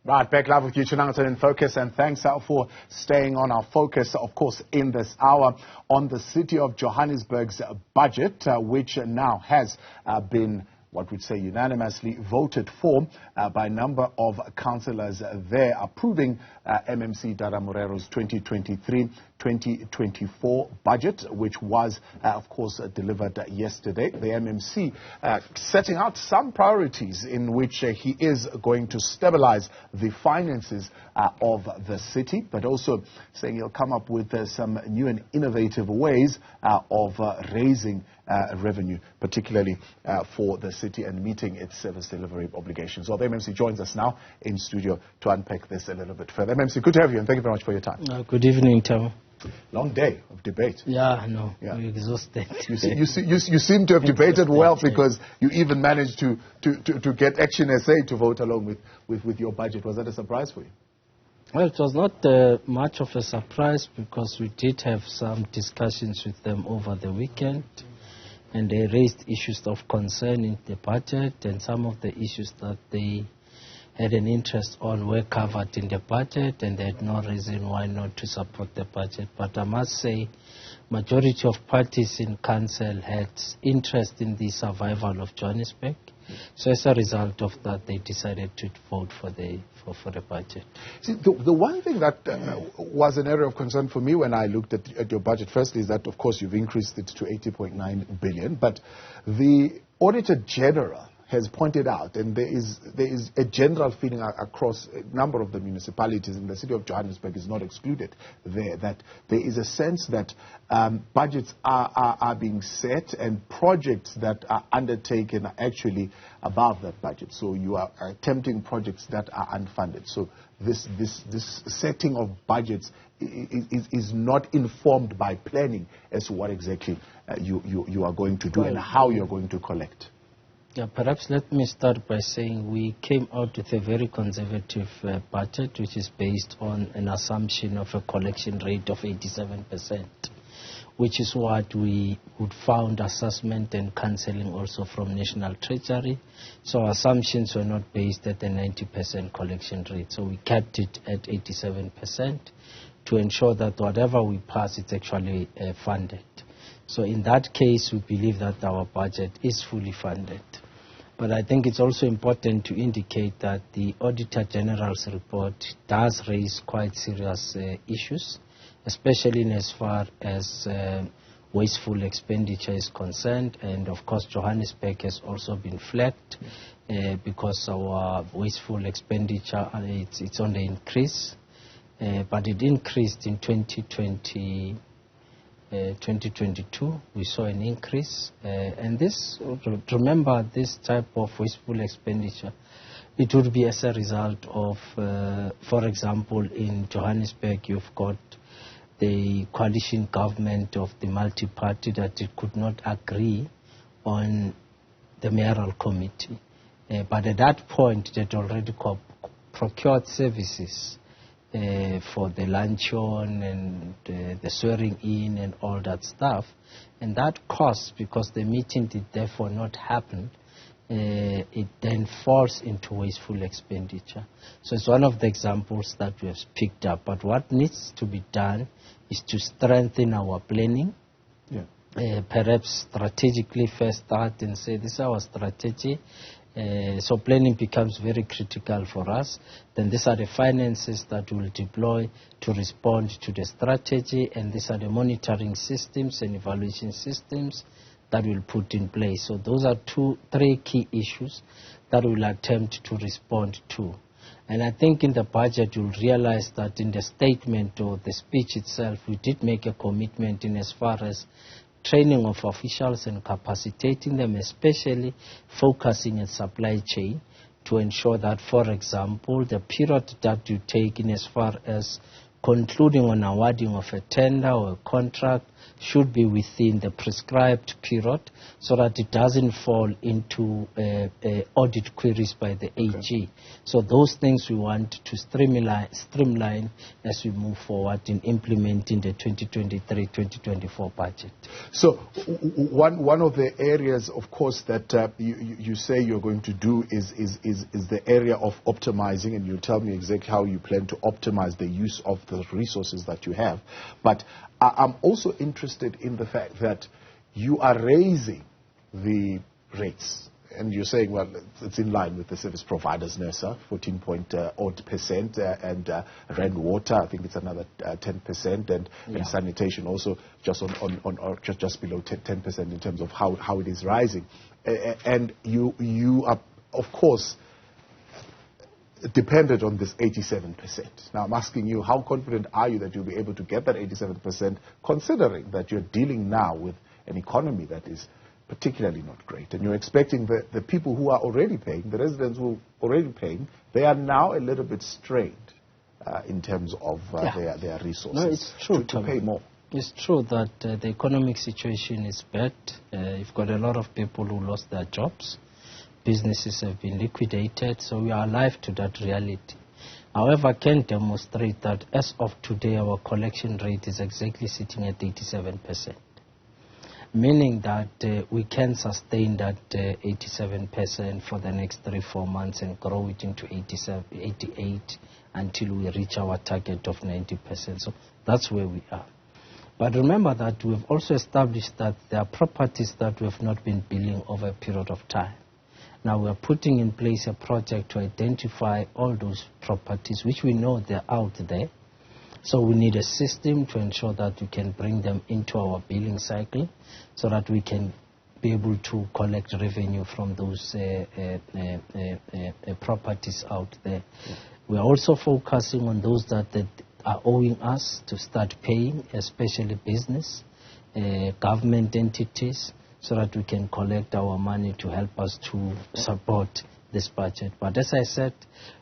Right, back live with you tonight in Focus, and thanks for staying on our focus, of course, in this hour on the City of Johannesburg's budget, which now has been, what we'd say, unanimously voted for by a number of councillors there, approving MMC Dada Morero's 2023-2024 budget, which was, of course, delivered yesterday. The MMC setting out some priorities in which he is going to stabilize the finances of the city, but also saying he'll come up with some new and innovative ways of raising revenue, particularly for the city and meeting its service delivery obligations. Well, the MMC joins us now in studio to unpack this a little bit further. MMC, good to have you, and thank you very much for your time. Good evening, Tom. Long day of debate. Yeah, no, we're exhausted. You seem to have debated well, because you even managed to get Action SA to vote along with your budget. Was that a surprise for you? Well, it was not much of a surprise, because we did have some discussions with them over the weekend, and they raised issues of concern in the budget, and some of the issues that they had an interest on were covered in the budget, and they had no reason why not to support the budget. But I must say, majority of parties in council had interest in the survival of Johannesburg. So as a result of that, they decided to vote for the budget. See, the one thing that was an area of concern for me when I looked at your budget, firstly, is that, of course, you've increased it to 80.9 billion, but the Auditor General has pointed out, and there is a general feeling across a number of the municipalities, and the City of Johannesburg is not excluded there, that there is a sense that budgets are being set and projects that are undertaken are actually above that budget. So you are attempting projects that are unfunded. So this setting of budgets is not informed by planning as to what exactly you are going to do and how you are going to collect. Yeah, perhaps let me start by saying we came out with a very conservative budget, which is based on an assumption of a collection rate of 87%, which is what we would found assessment and cancelling also from National Treasury. So assumptions were not based at the 90% collection rate. So we kept it at 87% to ensure that whatever we pass, it's actually funded. So in that case, we believe that our budget is fully funded. But I think it's also important to indicate that the Auditor General's report does raise quite serious issues, especially in as far as wasteful expenditure is concerned. And of course, Johannesburg has also been flagged because our wasteful expenditure, it's on the increase. But it increased in 2022, we saw an increase, and this, remember, this type of wasteful expenditure, it would be as a result of, for example, in Johannesburg, you've got the coalition government of the multi-party that it could not agree on the mayoral committee. But at that point, they'd already procured services for the luncheon and the swearing in and all that stuff. And that cost, because the meeting did therefore not happen, it then falls into wasteful expenditure. So it's one of the examples that we have picked up. But what needs to be done is to strengthen our planning. Yeah. Perhaps strategically first start and say, this is our strategy. So planning becomes very critical for us. Then these are the finances that we'll deploy to respond to the strategy, and these are the monitoring systems and evaluation systems that we'll put in place. So those are three key issues that we'll attempt to respond to. And I think in the budget you'll realize that in the statement or the speech itself, we did make a commitment in as far as training of officials and capacitating them, especially focusing on supply chain, to ensure that, for example, the period that you take in as far as concluding on awarding of a tender or a contract should be within the prescribed period so that it doesn't fall into audit queries by the AG. So those things we want to streamline as we move forward in implementing the 2023-2024 budget. So one of the areas, of course, that you say you're going to do is the area of optimizing, and you tell me exactly how you plan to optimize the use of the resources that you have. But I'm also interested in the fact that you are raising the rates. And you're saying, well, it's in line with the service providers, NERSA, 14.odd%, and Rand Water, I think it's another 10%, and sanitation also just just below 10% in terms of how it is rising. And you are, of course, depended on this 87%. Now, I'm asking you, how confident are you that you'll be able to get that 87%, considering that you're dealing now with an economy that is particularly not great, and you're expecting the people who are already paying, the residents who are already paying, they are now a little bit strained in terms of their resources. No, it's true, to pay more. It's true that the economic situation is bad. You've got a lot of people who lost their jobs. Businesses have been liquidated, so we are alive to that reality. However, I can demonstrate that as of today, our collection rate is exactly sitting at 87%, meaning that we can sustain that 87% for the next 3-4 months and grow it into 88 until we reach our target of 90%. So that's where we are. But remember that we've also established that there are properties that we have not been billing over a period of time. Now we are putting in place a project to identify all those properties which we know they're out there. So we need a system to ensure that we can bring them into our billing cycle so that we can be able to collect revenue from those properties out there. We are also focusing on those that are owing us to start paying, especially business, government entities, so that we can collect our money to help us to support this budget. But as I said,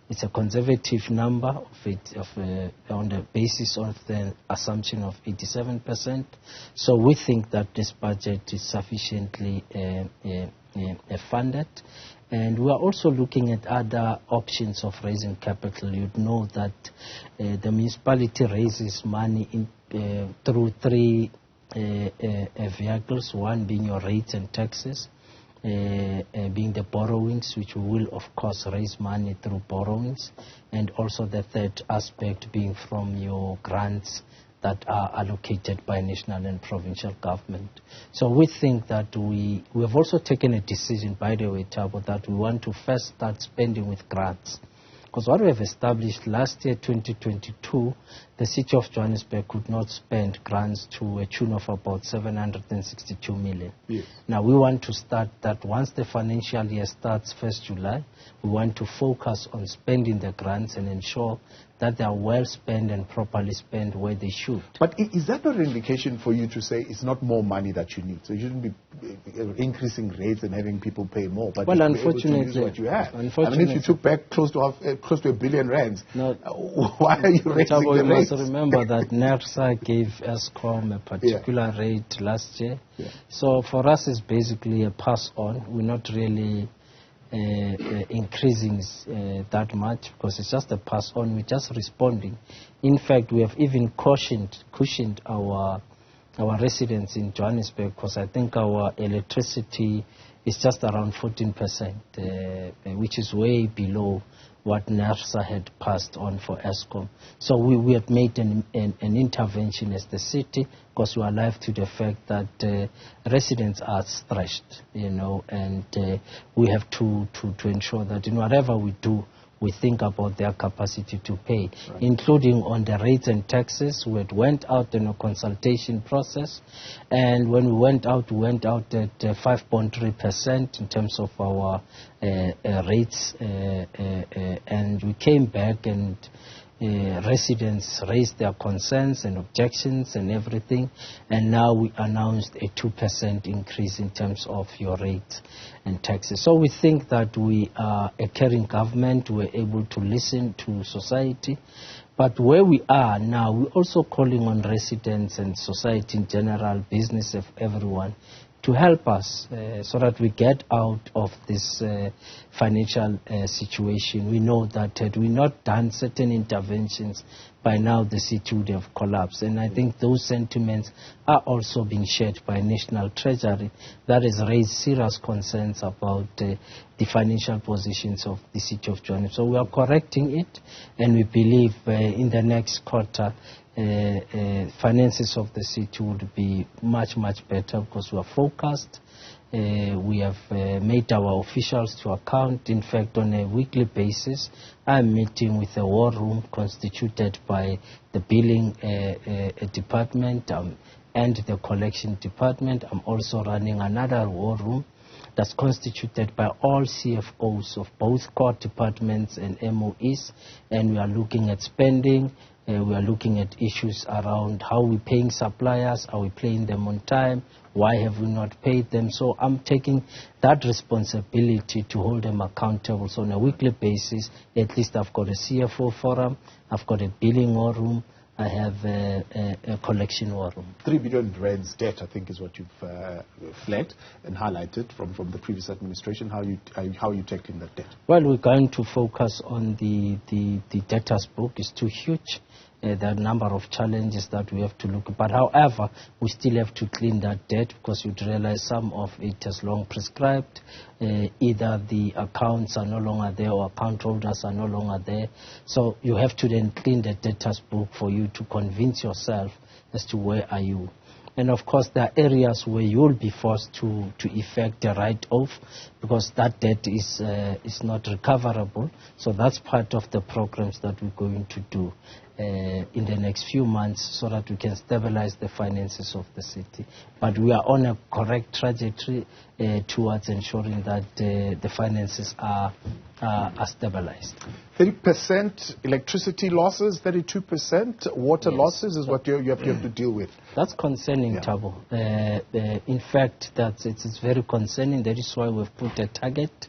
it's a conservative number on the basis of the assumption of 87%. So we think that this budget is sufficiently funded. And we are also looking at other options of raising capital. You'd know that the municipality raises money through three vehicles, one being your rates and taxes, being the borrowings, which we will of course raise money through borrowings, and also the third aspect being from your grants that are allocated by national and provincial government. So we think that we have also taken a decision, by the way, Thabo, that we want to first start spending with grants. Because what we have established last year, 2022, the City of Johannesburg could not spend grants to a tune of about 762 million. Yes. Now we want to start that once the financial year starts 1st July, we want to focus on spending the grants and ensure that they are well spent and properly spent where they should. But is that not an indication for you to say it's not more money that you need? So you shouldn't be increasing rates and having people pay more, but well, unfortunately, use what you have. I mean, if you took back close to R1 billion, why are you raising the rates? You must remember that NERSA gave Eskom a particular rate last year. Yeah. So for us, it's basically a pass on. We're not really increasing that much because it's just a pass on. We're just responding. In fact, we have even cushioned our residents in Johannesburg because I think our electricity is just around 14%, which is way below what NERSA had passed on for Eskom. So we have made an intervention as the city because we are alive to the fact that residents are stretched, and we have to ensure that in whatever we do, we think about their capacity to pay, including on the rates and taxes. We went out in a consultation process, and when we went out at 5.3% in terms of our rates, and we came back and residents raised their concerns and objections and everything, and now we announced a 2% increase in terms of your rates and taxes. So we think that we are a caring government. We're able to listen to society. But where we are now, we're also calling on residents and society in general, business of everyone, to help us so that we get out of this financial situation. We know that had we not done certain interventions, by now the city would have collapsed. And I think those sentiments are also being shared by National Treasury. That has raised serious concerns about the financial positions of the city of Joburg. So we are correcting it, and we believe in the next quarter finances of the city would be much, much better because we are focused. We have made our officials to account. In fact, on a weekly basis, I'm meeting with a war room constituted by the billing department and the collection department. I'm also running another war room that's constituted by all CFOs of both core departments and MOEs, and we are looking at spending. We are looking at issues around how we're paying suppliers, are we paying them on time, why have we not paid them. So I'm taking that responsibility to hold them accountable. So on a weekly basis, at least I've got a CFO forum, I've got a billing war room, I have a collection war room. 3 billion rands debt, I think, is what you've flagged and highlighted from the previous administration. How are you tackling that debt? Well, we're going to focus on the debtors book. It's too huge. There are a number of challenges that we have to look at. But however, we still have to clean that debt because you'd realize some of it is long prescribed. Either the accounts are no longer there or account holders are no longer there. So you have to then clean the debtors book for you to convince yourself as to where are you. And of course, there are areas where you will be forced to effect a write-off because that debt is not recoverable. So that's part of the programs that we're going to do in the next few months so that we can stabilize the finances of the city. But we are on a correct trajectory towards ensuring that the finances are stabilized. 30% electricity losses, 32% water losses is what you have to deal with. That's concerning, Thabo. In fact, it's very concerning. That is why we've put a target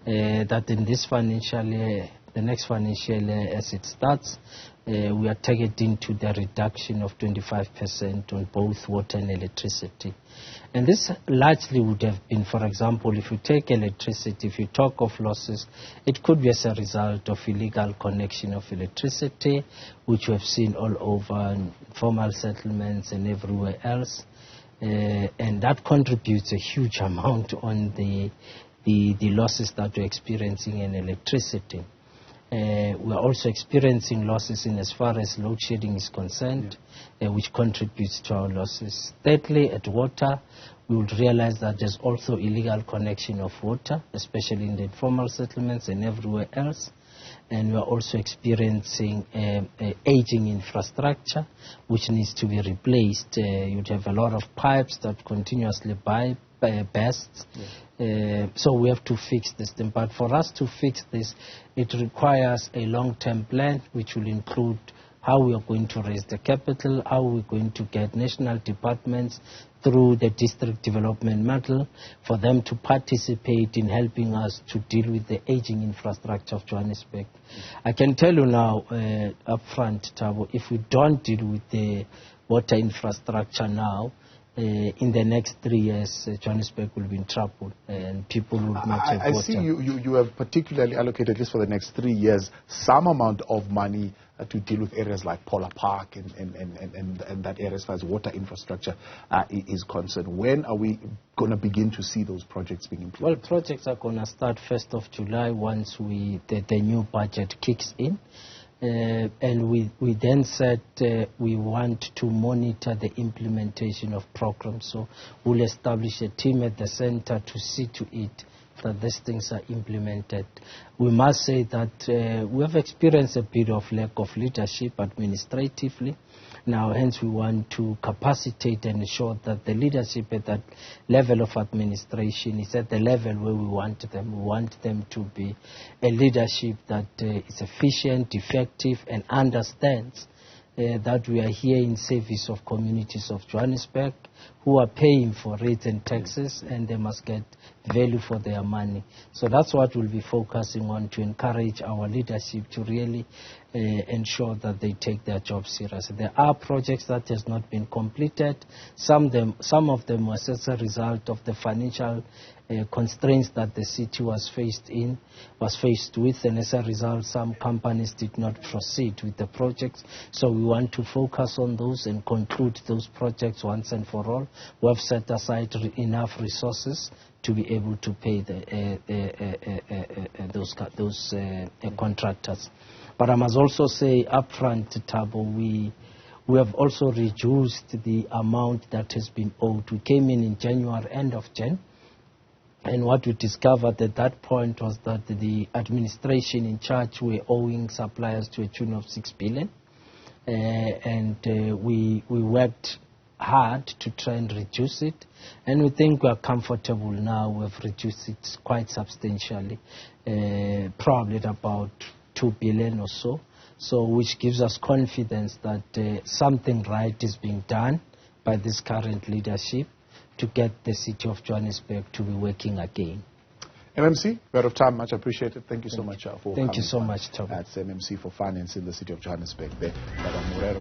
that in this financial year, the next financial year as it starts, we are targeting to the reduction of 25% on both water and electricity. And this largely would have been, for example, if you take electricity, if you talk of losses, it could be as a result of illegal connection of electricity, which we have seen all over informal settlements and everywhere else. And that contributes a huge amount on the losses that we're experiencing in electricity. We are also experiencing losses in as far as load shedding is concerned, which contributes to our losses. Thirdly, at water, we would realize that there's also illegal connection of water, especially in the informal settlements and everywhere else. And we are also experiencing aging infrastructure, which needs to be replaced. You'd have a lot of pipes that continuously burst. So we have to fix this thing. But for us to fix this, it requires a long-term plan, which will include how we are going to raise the capital, how we're going to get national departments through the district development model for them to participate in helping us to deal with the aging infrastructure of Johannesburg. I can tell you now, upfront, Thabo, if we don't deal with the water infrastructure now, in the next 3 years, Johannesburg will be in trouble and people will not have water. I see you have particularly allocated, at least for the next 3 years, some amount of money to deal with areas like Polar Park and that area as far as water infrastructure is concerned. When are we going to begin to see those projects being implemented? Well, projects are going to start 1st of July once the new budget kicks in. And we then said we want to monitor the implementation of programs. So we'll establish a team at the center to see to it that these things are implemented. We must say that we have experienced a bit of lack of leadership administratively. Now, hence, we want to capacitate and ensure that the leadership at that level of administration is at the level where we want them. We want them to be a leadership that is efficient, effective, and understands that we are here in service of communities of Johannesburg who are paying for rates and taxes, and they must get value for their money. So that's what we'll be focusing on, to encourage our leadership to really ensure that they take their job seriously. There are projects that has not been completed. Some of them was as a result of the financial constraints that the city was faced with, and as a result, some companies did not proceed with the projects. So we want to focus on those and conclude those projects once and for all. We have set aside enough resources to be able to pay those contractors. But I must also say, Upfront Table, we have also reduced the amount that has been owed. We came in January, end of Jan, and what we discovered at that point was that the administration in charge were owing suppliers to a tune of 6 billion. We worked hard to try and reduce it, and we think we are comfortable now. We've reduced it quite substantially, probably at about 2 billion or so, which gives us confidence that something right is being done by this current leadership to get the city of Johannesburg to be working again. MMC, we're out of time. Much appreciated. Thank you so much for coming. Thank you so much, Tom. That's MMC for Finance in the City of Johannesburg there, Dada Morero.